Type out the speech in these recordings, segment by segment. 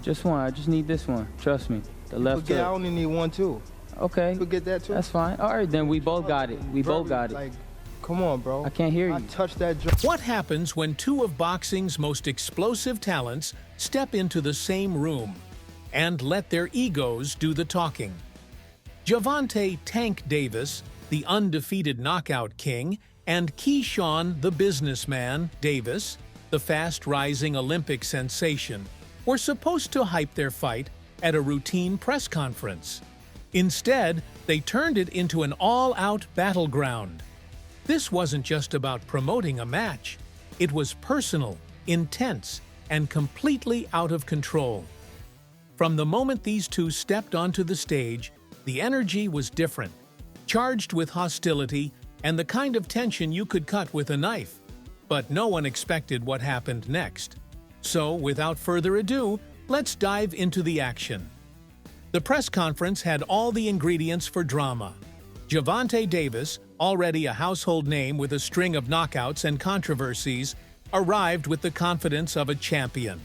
Just one. I just need this one. Trust me. The left Forget, I hook. only need one too. Okay. Forget that too. That's fine. All right, then we both got it. We both got it. Like, come on, bro. I can't hear you. I touched that joint. What happens when two of boxing's most explosive talents step into the same room and let their egos do the talking? Gervonta "Tank" Davis, the undefeated knockout king, and Keyshawn the businessman Davis, the fast-rising Olympic sensation, were supposed to hype their fight at a routine press conference. Instead, they turned it into an all-out battleground. This wasn't just about promoting a match. It was personal, intense, and completely out of control. From the moment these two stepped onto the stage, the energy was different, charged with hostility and the kind of tension you could cut with a knife. But no one expected what happened next. So, without further ado, let's dive into the action. The press conference had all the ingredients for drama. Gervonta Davis, already a household name with a string of knockouts and controversies, arrived with the confidence of a champion.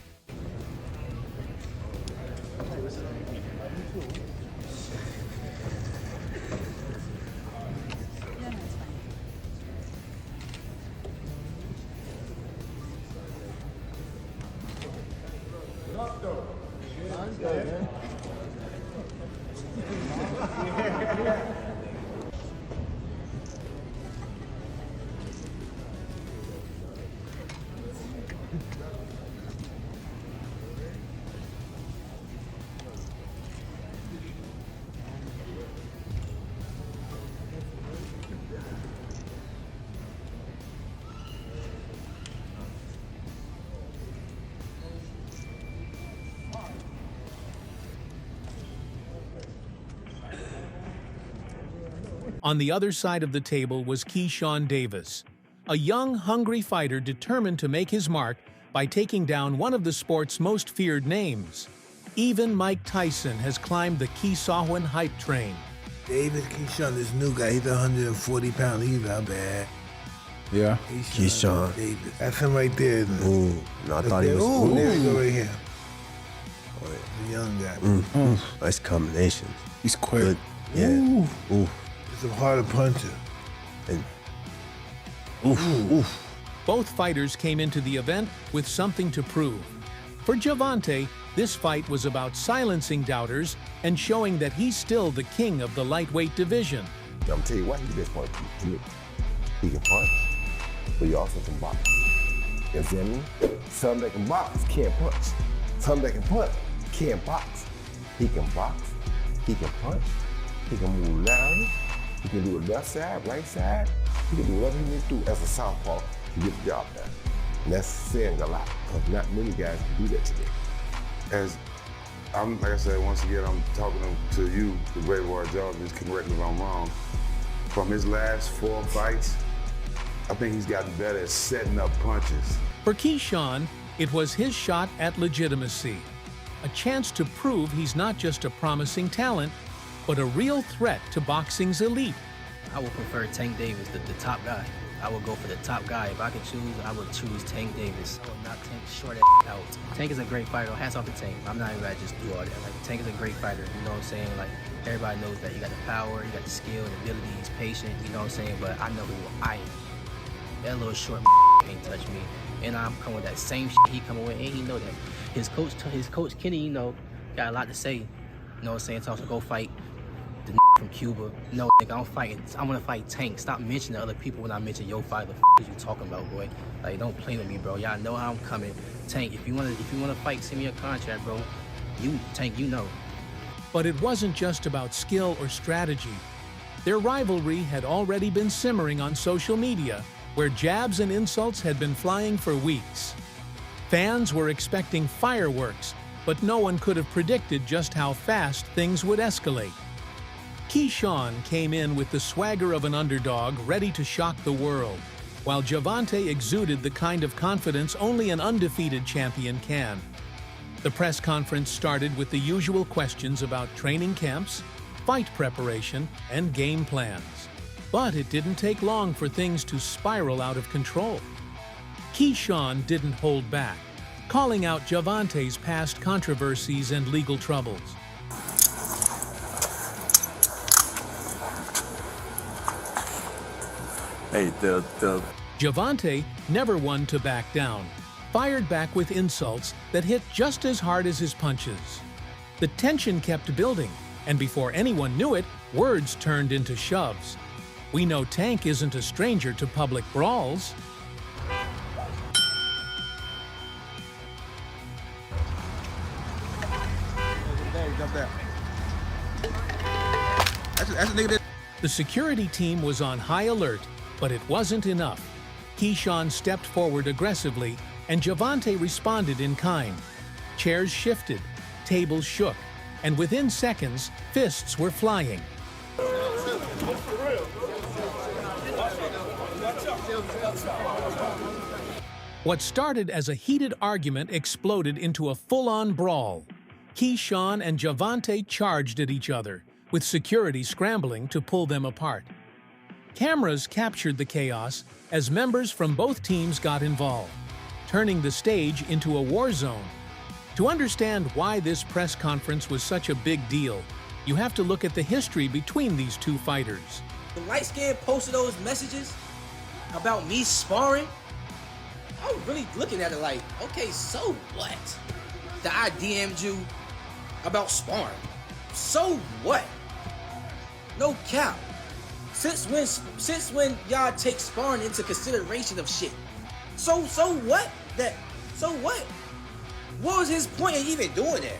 On the other side of the table was Keyshawn Davis, a young, hungry fighter determined to make his mark by taking down one of the sport's most feared names. Even Mike Tyson has climbed the Keyshawn hype train. Davis, Keyshawn, this new guy, he's 140 pounds. He's not bad. Yeah. Keyshawn Davis. That's him right there, isn't it? Ooh, no, I thought he was. Ooh, there we go right here. Oh, the young guy. Nice combination. He's quick. Good. Yeah. Ooh. It's a harder puncher. And oof. Both fighters came into the event with something to prove. For Gervonta, this fight was about silencing doubters and showing that he's still the king of the lightweight division. I'm gonna tell you what, he just punch. He can punch, but he also can box. You understand me? Some that can box can't punch. Some that can punch can't box. He can box, he can punch, he can move laterally, he can do the left side, right side, he can do whatever he needs to do as a southpaw to get the job done. And that's saying a lot, because not many guys can do that today. As I'm, like I said, once again, I'm talking to you, the great Roy Jones, just correct me if I'm wrong. From his last 4 fights, I think he's gotten better at setting up punches. For Keyshawn, it was his shot at legitimacy, a chance to prove he's not just a promising talent, but a real threat to boxing's elite. I would prefer Tank Davis, the top guy. I would go for the top guy. If I could choose, I would choose Tank Davis. I would knock Tank short out. Tank is a great fighter. Hats off to Tank. I'm not even gonna just do all that. Like, Tank is a great fighter. You know what I'm saying? Like, everybody knows that he got the power, he got the skill, the ability, he's patient. You know what I'm saying? But I know who I am. That little short can't touch me. And I'm coming with that same shit he coming with, and he know that. His coach Kenny, you know, got a lot to say. You know what I'm saying? Tells him to go fight the from Cuba. No, nigga, I'm gonna fight Tank. Stop mentioning other people when I mention your fight. The is you talking about, boy? Like, don't play with me, bro. Y'all know how I'm coming. Tank, if you wanna fight, send me a contract, bro. Tank, you know. But it wasn't just about skill or strategy. Their rivalry had already been simmering on social media, where jabs and insults had been flying for weeks. Fans were expecting fireworks, but no one could have predicted just how fast things would escalate. Keyshawn came in with the swagger of an underdog ready to shock the world, while Gervonta exuded the kind of confidence only an undefeated champion can. The press conference started with the usual questions about training camps, fight preparation, and game plans. But it didn't take long for things to spiral out of control. Keyshawn didn't hold back. calling out Gervonta's past controversies and legal troubles. Hey, Gervonta, never one to back down, fired back with insults that hit just as hard as his punches. The tension kept building, and before anyone knew it, words turned into shoves. We know Tank isn't a stranger to public brawls. The security team was on high alert, but it wasn't enough. Keyshawn stepped forward aggressively, and Gervonta responded in kind. Chairs shifted, tables shook, and within seconds, fists were flying. What started as a heated argument exploded into a full-on brawl. Keyshawn and Gervonta charged at each other, with security scrambling to pull them apart. Cameras captured the chaos as members from both teams got involved, turning the stage into a war zone. To understand why this press conference was such a big deal, you have to look at the history between these two fighters. When Light Skin posted those messages about me sparring, I was really looking at it like, okay, so what? That I DM'd you about sparring. So what? No cap. Since when y'all take sparring into consideration of shit? So what? So what? What was his point in even doing that?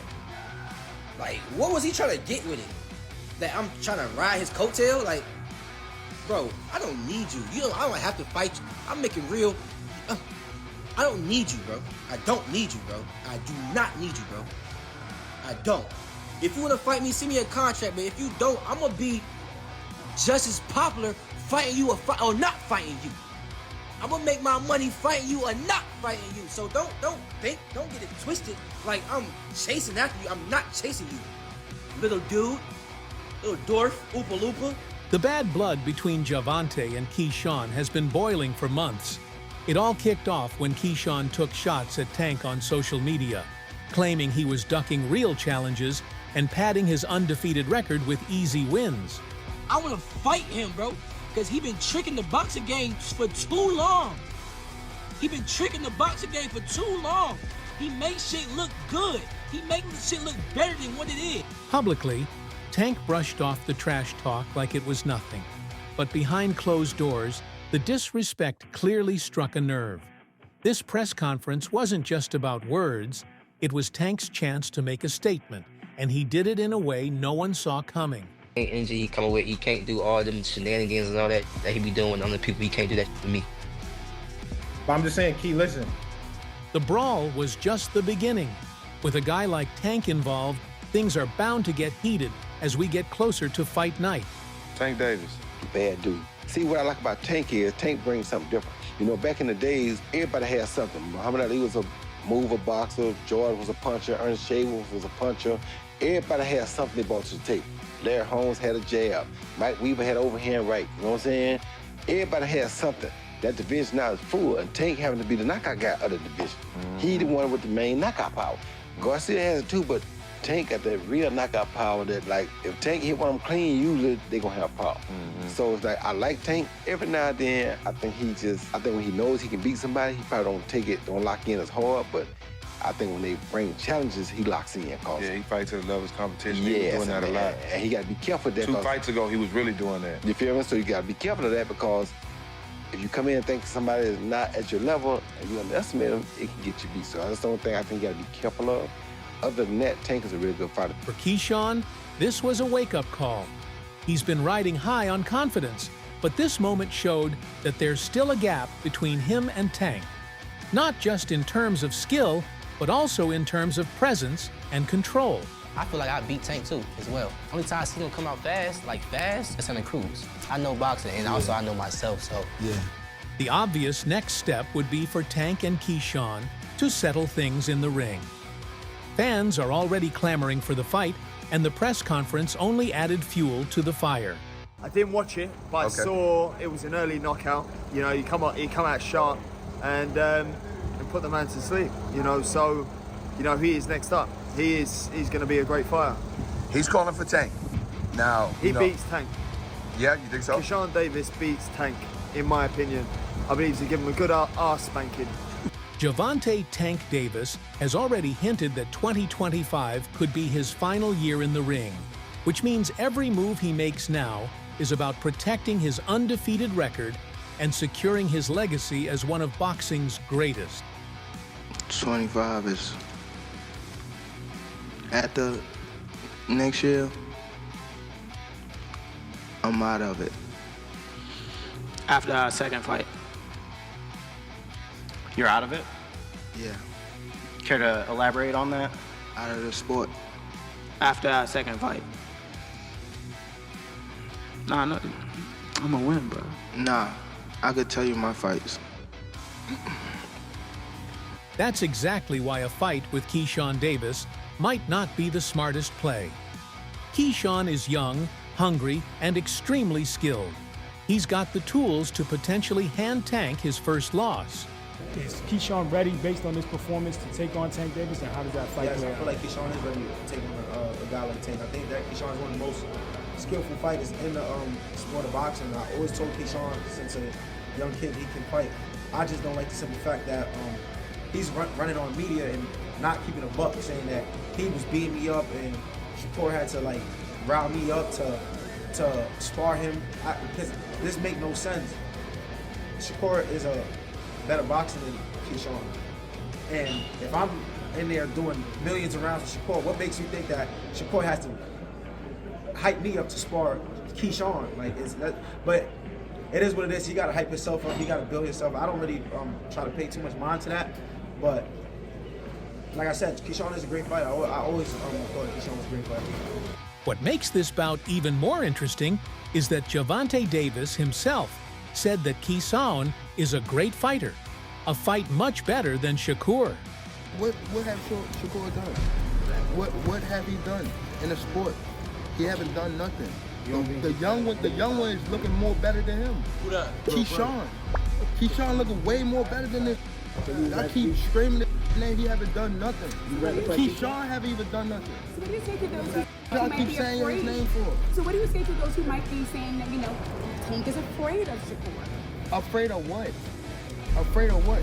Like, what was he trying to get with it? That I'm trying to ride his coattail? Like, bro, I don't need you. I don't have to fight you. I'm making real. I don't need you, bro. I don't need you, bro. I do not need you, bro. I don't. If you want to fight me, send me a contract, but if you don't, I'm going to be just as popular fighting you or not fighting you. I'm going to make my money fighting you or not fighting you. So don't get it twisted like I'm chasing after you. I'm not chasing you. Little dude, little dwarf, Oopa Loopa. The bad blood between Gervonta and Keyshawn has been boiling for months. It all kicked off when Keyshawn took shots at Tank on social media, claiming he was ducking real challenges and padding his undefeated record with easy wins. I want to fight him, bro, because he been tricking the boxing game for too long. He been tricking the boxing game for too long. He makes shit look good. He making the shit look better than what it is. Publicly, Tank brushed off the trash talk like it was nothing. But behind closed doors, the disrespect clearly struck a nerve. This press conference wasn't just about words, it was Tank's chance to make a statement, and he did it in a way no one saw coming. Energy he coming with, he can't do all them shenanigans and all that he be doing with other people. He can't do that for me. But I'm just saying, Key, listen. The brawl was just the beginning. With a guy like Tank involved, things are bound to get heated as we get closer to fight night. Tank Davis. Bad dude. See, what I like about Tank is Tank brings something different. You know, back in the days, everybody had something. Muhammad Ali was a mover boxer, George was a puncher, Ernest Shaver was a puncher. Everybody had something they brought to the table. Larry Holmes had a jab. Mike Weaver had overhand right. You know what I'm saying? Everybody had something. That division now is full, and Tank having to be the knockout guy of the division. He the one with the main knockout power. Garcia has it too, but Tank got that real knockout power that, like, if Tank hit one of them clean, usually they gonna have power. So it's like, I like Tank. Every now and then, I think when he knows he can beat somebody, he probably don't lock in as hard, but I think when they bring challenges, he locks in. Yeah, he fights to the level of competition. Yeah, He was doing that a lot. And he got to be careful of that. 2 fights ago, he was really doing that. You feel me? So you got to be careful of that, because if you come in and think somebody is not at your level and you underestimate them, it can get you beat. So that's the only thing I think you got to be careful of. Other than that, Tank is a really good fighter. For Keyshawn, this was a wake-up call. He's been riding high on confidence, but this moment showed that there's still a gap between him and Tank. Not just in terms of skill, but also in terms of presence and control. I feel like I beat Tank too, as well. Only time I see him come out fast, it's on the cruise. I know boxing, and also I know myself, so. Yeah. The obvious next step would be for Tank and Keyshawn to settle things in the ring. Fans are already clamoring for the fight, and the press conference only added fuel to the fire. I didn't watch it, but I saw it was an early knockout. You know, he come out sharp, and and put the man to sleep. You know, so you know he is next up. He's going to be a great fighter. He's calling for Tank. Now He beats Tank. Yeah, you think so? Keyshawn Davis beats Tank, in my opinion. I believe he's give him a good arse spanking. Gervonta "Tank" Davis has already hinted that 2025 could be his final year in the ring, which means every move he makes now is about protecting his undefeated record and securing his legacy as one of boxing's greatest. 25 is at the next year. I'm out of it. After our second fight. You're out of it? Yeah, Care to elaborate on that? out of the sport. After our second fight. Nah, no, I'm gonna win, bro. Nah, I could tell you my fights. That's exactly why a fight with Keyshawn Davis might not be the smartest play. Keyshawn is young, hungry, and extremely skilled. He's got the tools to potentially hand Tank his first loss. Is Keyshawn ready based on his performance to take on Tank Davis, and how does that fight play I feel like Keyshawn is ready to take on a guy like Tank. I think that Keyshawn is one of the most skillful fighters in the sport of boxing. I always told Keyshawn since a young kid he can fight. I just don't like the simple fact that he's running on media and not keeping a buck, saying that he was beating me up and Shakur had to like rile me up to spar him. Because this make no sense. Shakur is a better boxer than Keyshawn. And if I'm in there doing millions of rounds with Shakur, what makes you think that Shakur has to hype me up to spar Keyshawn? Like, but it is what it is. He got to hype himself up. He got to build himself. I don't really try to pay too much mind to that. But like I said, Keyshawn is a great fighter. I always thought Keyshawn was a great fighter. What makes this bout even more interesting is that Gervonta Davis himself said that Keyshawn is a great fighter, a fight much better than Shakur. What have Shakur done? What have he done in the sport? He haven't done nothing. The young one is looking more better than him. Who that? Keyshawn. Keyshawn looking way more better than this. I keep screaming his name. He haven't done nothing. Keyshawn haven't even done nothing. So what do you say to those who Y'all might keep be saying afraid? his name for? So what do you say to those who might be saying that, you know, Tank is afraid of Shakur? Afraid of what? Afraid of what?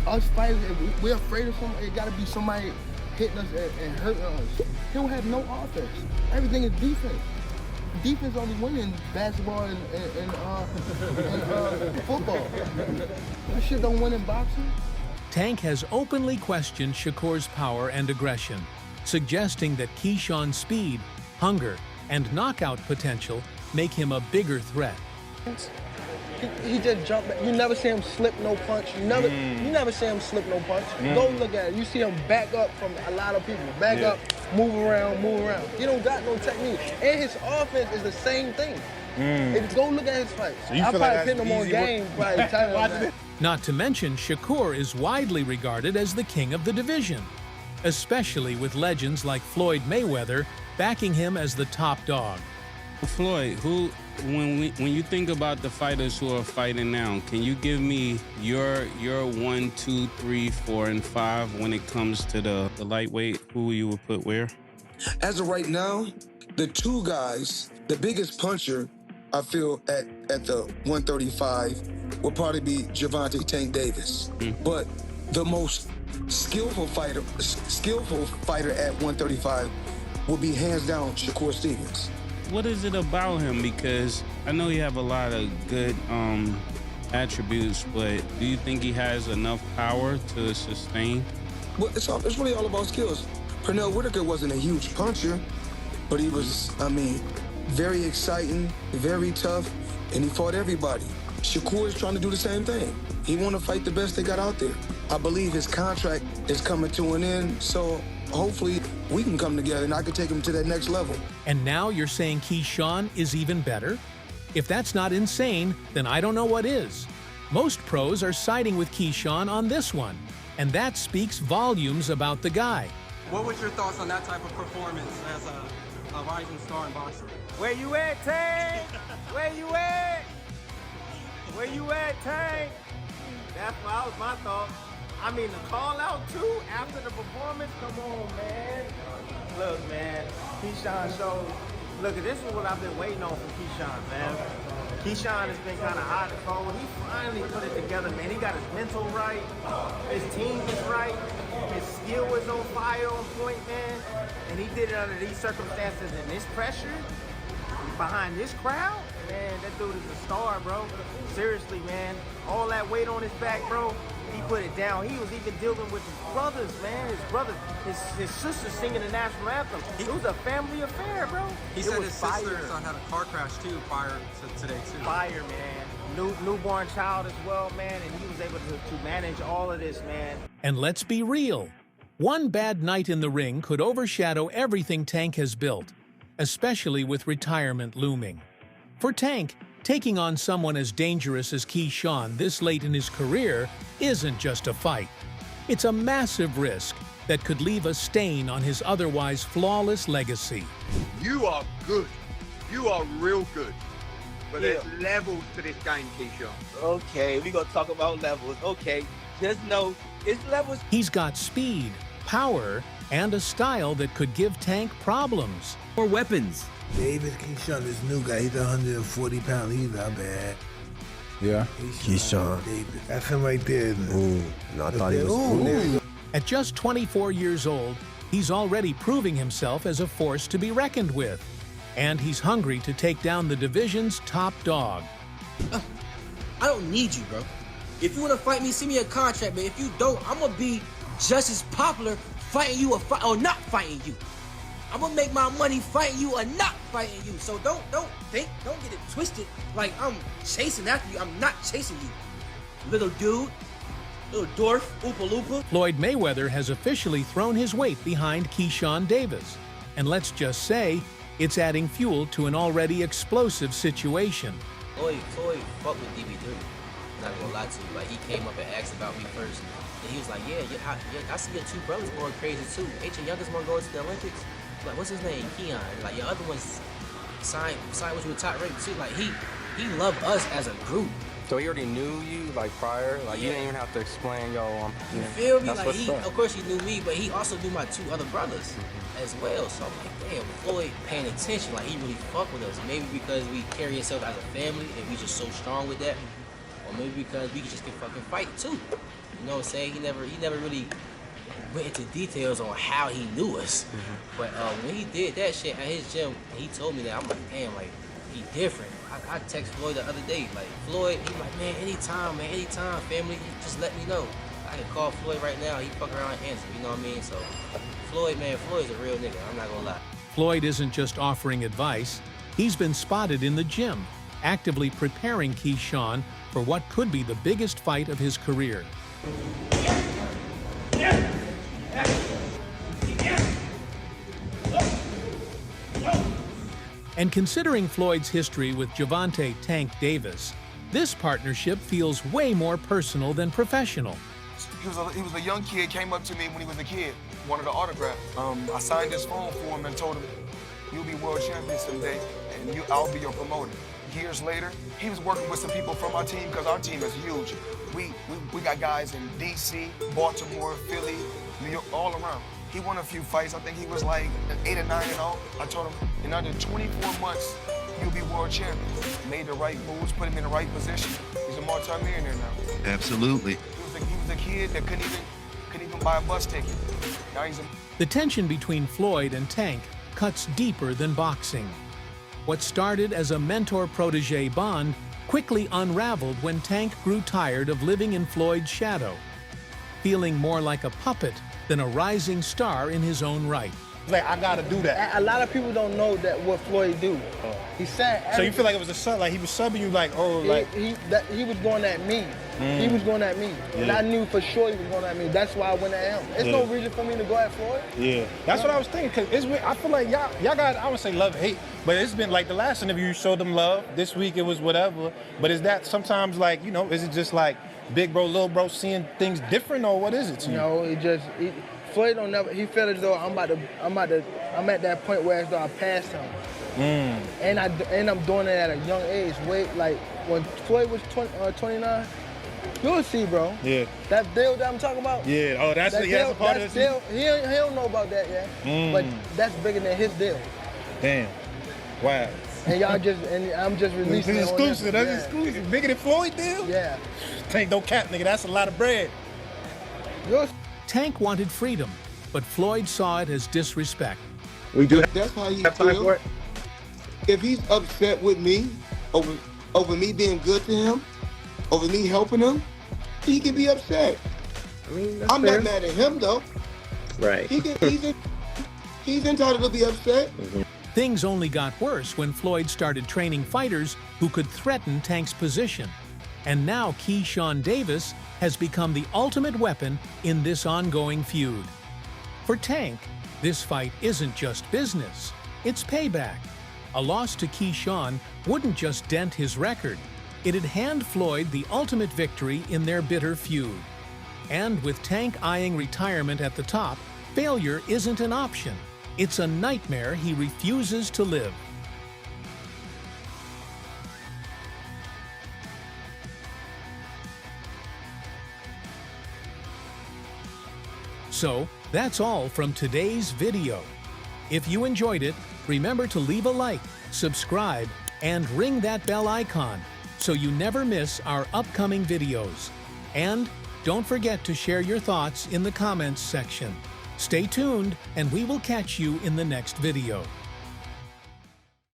Us fighters, if we're afraid of something, it gotta be somebody hitting us and hurting us. He'll have no offense. Everything is defense. Defense only win in basketball and football. That shit don't win in boxing. Tank has openly questioned Shakur's power and aggression, suggesting that Keyshawn's speed, hunger, and knockout potential make him a bigger threat. He just jumped back. You never see him slip no punch. You never see him slip no punch. Go look at it. You see him back up from a lot of people. Back up, move around, move around. He don't got no technique. And his offense is the same thing. Go look at his fights. So you I feel probably like pin him on game. Probably Not to mention, Shakur is widely regarded as the king of the division, especially with legends like Floyd Mayweather backing him as the top dog. Floyd, when you think about the fighters who are fighting now, can you give me your 1, 2, 3, 4, and 5 when it comes to the lightweight? Who you would put where? As of right now, the two guys, the biggest puncher, I feel at the 135 will probably be Gervonta Tank Davis. But the most skillful fighter at 135 will be hands down Shakur Stevens. What is it about him? Because I know you have a lot of good attributes, but do you think he has enough power to sustain? Well, it's really all about skills. Pernell Whitaker wasn't a huge puncher, but he was, very exciting, very tough, and he fought everybody. Shakur is trying to do the same thing. He want to fight the best they got out there. I believe his contract is coming to an end, so hopefully we can come together and I can take him to that next level. And now you're saying Keyshawn is even better? If that's not insane, then I don't know what is. Most pros are siding with Keyshawn on this one, and that speaks volumes about the guy. What was your thoughts on that type of performance as a rising star in boxing? Where you at, Tank? Where you at? Where you at, Tank? That was my thought. I mean, the call out too after the performance. Come on, man. Look, man. Keyshawn showed. Look, this is what I've been waiting on from Keyshawn, man. Keyshawn has been kind of hot and cold. He finally put it together, man. He got his mental right. His team is right. His skill is on fire, on point, man. And he did it under these circumstances and this pressure behind this crowd. Man, that dude is a star, bro. Seriously, man. All that weight on his back, bro. He put it down. He was even dealing with his brothers, man. His brothers, his sister singing the national anthem. It was a family affair, bro. He said his sister's son had a car crash too prior to today too. Fire, man. Newborn child as well, man, and he was able to manage all of this, man. And let's be real. One bad night in the ring could overshadow everything Tank has built, especially with retirement looming. For Tank, taking on someone as dangerous as Keyshawn this late in his career isn't just a fight. It's a massive risk that could leave a stain on his otherwise flawless legacy. You are good. You are real good. But there's levels to this game, Keyshawn. Okay, we're gonna talk about levels. Okay, just know it's levels. He's got speed, power, and a style that could give Tank problems. More weapons. Davis Keyshawn, this new guy, he's 140 pounds. He's not bad. Yeah. Keyshawn. Davis. That's him right there. Ooh. No, I thought he was. At just 24 years old, he's already proving himself as a force to be reckoned with. And he's hungry to take down the division's top dog. I don't need you, bro. If you want to fight me, send me a contract, but if you don't, I'm going to be just as popular fighting you or not fighting you. I'm gonna make my money fighting you or not fighting you. So don't get it twisted like I'm chasing after you. I'm not chasing you. Little dude, little dwarf, Oopa Loopa. Floyd Mayweather has officially thrown his weight behind Keyshawn Davis. And let's just say, it's adding fuel to an already explosive situation. Floyd fucked with DB3. Not gonna lie to you. Like, he came up and asked about me first. And he was like, yeah, I see your two brothers going crazy too. Ain't your youngest one going to the Olympics? Like, what's his name? Keon. Like, your other one's signed with you with top rank too. Like, he loved us as a group. So he already knew you, like, prior? Like, you didn't even have to explain, yo, you feel me? Like, of course he knew me, but he also knew my two other brothers as well. So I'm like, damn, Floyd paying attention. Like, he really fuck with us. Maybe because we carry ourselves as a family and we just so strong with that. Or maybe because we just can fucking fight too. You know what I'm saying? He never really went into details on how he knew us. But when he did that shit at his gym, he told me that. I'm like, damn, like, he different. I text Floyd the other day, like, Floyd, he like, man, anytime, family, just let me know. I can call Floyd right now, he fuck around and answer, you know what I mean? So, Floyd's a real nigga, I'm not gonna lie. Floyd isn't just offering advice, he's been spotted in the gym, actively preparing Keyshawn for what could be the biggest fight of his career. And considering Floyd's history with Gervonta "Tank" Davis, this partnership feels way more personal than professional. He was a young kid, came up to me when he was a kid, wanted an autograph. I signed his phone for him and told him, you'll be world champion someday, and I'll be your promoter. Years later, he was working with some people from our team because our team is huge. We got guys in DC, Baltimore, Philly, New York, all around. He won a few fights. I think he was like 8 or 9-0. I told him, in under 24 months, you'll be world champion. Made the right moves, put him in the right position. He's a multi-millionaire now. Absolutely. He was a kid that couldn't even buy a bus ticket. Now he's a... The tension between Floyd and Tank cuts deeper than boxing. What started as a mentor-protege bond quickly unraveled when Tank grew tired of living in Floyd's shadow, feeling more like a puppet than a rising star in his own right. Like, I gotta do that. A lot of people don't know that what Floyd do. He said. So you feel like it was a sub, like he was subbing you, like, oh, like he was going at me. He was going at me, and I knew for sure he was going at me. That's why I went at him. There's no reason for me to go at Floyd. Yeah, that's what I was thinking. Cause it's weird. I feel like y'all got, I would say love, hate, but it's been like the last interview you showed them love. This week it was whatever. But is that sometimes like, you know, is it just like big bro, little bro seeing things different, or what is it to you? No, Floyd don't never. He felt as though I'm at that point where as though I passed him. And I'm doing it at a young age. Like when Floyd was 29, You'll see, bro. Yeah. That deal that I'm talking about? Yeah. Oh, that's a part of the deal. He don't know about that yet. But that's bigger than his deal. Damn. Wow. And I'm just releasing This is it on exclusive. That's exclusive. Bigger than Floyd deal? Yeah. Tank, don't cap, nigga. That's a lot of bread. Tank wanted freedom, but Floyd saw it as disrespect. That's how he feels. If he's upset with me over me being good to him, over me helping him, he can be upset. I mean, I'm not mad at him though. Right. He's entitled to be upset. Things only got worse when Floyd started training fighters who could threaten Tank's position. And now Keyshawn Davis has become the ultimate weapon in this ongoing feud. For Tank, this fight isn't just business, it's payback. A loss to Keyshawn wouldn't just dent his record, it'd hand Floyd the ultimate victory in their bitter feud. And with Tank eyeing retirement at the top, failure isn't an option. It's a nightmare he refuses to live. So, that's all from today's video. If you enjoyed it, remember to leave a like, subscribe, and ring that bell icon so you never miss our upcoming videos. And don't forget to share your thoughts in the comments section. Stay tuned, and we will catch you in the next video.